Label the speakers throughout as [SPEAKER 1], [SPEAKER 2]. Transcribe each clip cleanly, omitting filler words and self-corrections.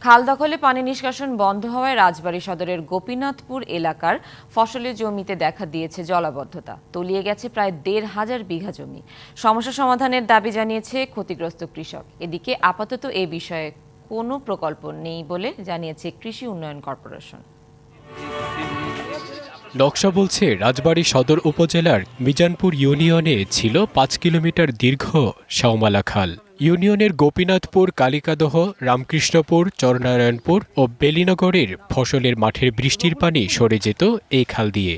[SPEAKER 1] খাল দখলে পানি নিষ্কাশন বন্ধ হওয়ায় রাজবাড়ী সদরের গোপীনাথপুর এলাকার ফসলের জমিতে দেখা দিয়েছে জলাবদ্ধতা। তলিয়ে গেছে প্রায় ১,৫০০ বিঘা জমি। সমস্যা সমাধানের দাবি জানিয়েছে ক্ষতিগ্রস্ত কৃষক। এদিকে আপাতত এ বিষয়ে কোনো প্রকল্প নেই বলে জানিয়েছে কৃষি উন্নয়ন কর্পোরেশন।
[SPEAKER 2] নকশা বলছে রাজবাড়ী সদর উপজেলার মিজানপুর ইউনিয়নে ছিল ৫ কিলোমিটার দীর্ঘ শাওমালা খাল। ইউনিয়নের গোপীনাথপুর, কালিকাদহ, রামকৃষ্ণপুর, চরনারায়ণপুর ও বেলিনগরের ফসলের মাঠের বৃষ্টির পানি সরে যেত এই খাল দিয়ে।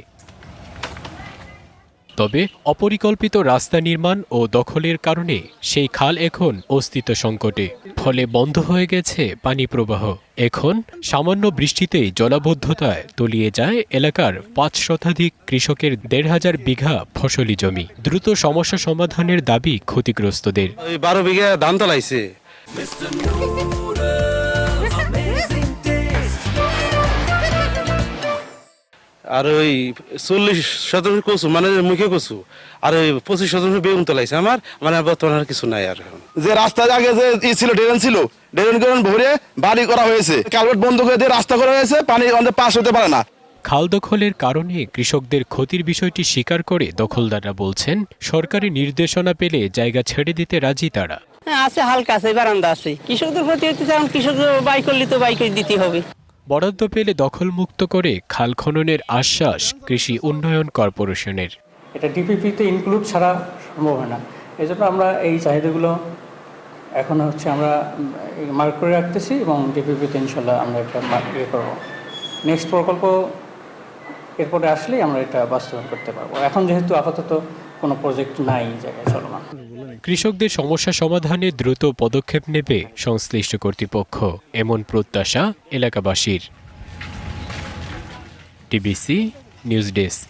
[SPEAKER 2] তবে অপরিকল্পিত রাস্তা নির্মাণ ও দখলের কারণে সেই খাল এখন অস্তিত্ব সংকটে। ফলে বন্ধ হয়ে গেছে পানি প্রবাহ। এখন সামান্য বৃষ্টিতেই জলাবদ্ধতায় তলিয়ে যায় এলাকার ৫ শতাধিক কৃষকের ১,৫০০ বিঘা ফসলি জমি। দ্রুত সমস্যা সমাধানের দাবি ক্ষতিগ্রস্তদের।
[SPEAKER 3] ১২ বিঘা ধান তলাইছে। আর ওই ৪০% কচু মানে মুখে কচু, আর ওই ২৫% বেগুন তলাইছে। আমার মানে বর্তমানে আর কিছু নাই। আর এখন যে রাস্তা আগে যে ছিল ড্রেন ছিল, ড্রেন ভরে বাড়ি করা হয়েছে, কালভার্ট বন্ধ করে দিয়ে রাস্তা করা হয়েছে, পানি আমাদের পাস হতে পারে না।
[SPEAKER 2] খাল দখলের কারণে কৃষকদের ক্ষতির বিষয়টি স্বীকার করে দখলদাররা বলছেন, সরকারি নির্দেশনা পেলে জায়গা ছেড়ে দিতে রাজি তারা।
[SPEAKER 4] আছে হালকা আছে, বারান্দা আছে, কৃষকদের ক্ষতি হতে চান, কৃষক বাই করলে তো বাই করে দিতে হবে।
[SPEAKER 2] বরাদ্দ পেলে দখলমুক্ত করে খাল খননের আশ্বাস কৃষি উন্নয়ন কর্পোরেশনের।
[SPEAKER 5] এটা ডিপিপিতে ইনক্লুড ছাড়া সম্ভব হয় না। এই জন্য আমরা এই চাহিদাগুলো এখন আমরা মার্ক করে রাখতেছি এবং ডিপিপিতে ইনশাল্লাহ আমরা এটা ইয়ে করবো। নেক্সট প্রকল্প এরপরে আসলেই আমরা এটা বাস্তবায়ন করতে পারবো। এখন যেহেতু আপাতত কোনো প্রজেক্ট নাই জায়গায় চলমান।
[SPEAKER 2] কৃষকদের সমস্যা সমাধানে দ্রুত পদক্ষেপ নেবে সংশ্লিষ্ট কর্তৃপক্ষ, এমন প্রত্যাশা এলাকাবাসীর। TBC news desk.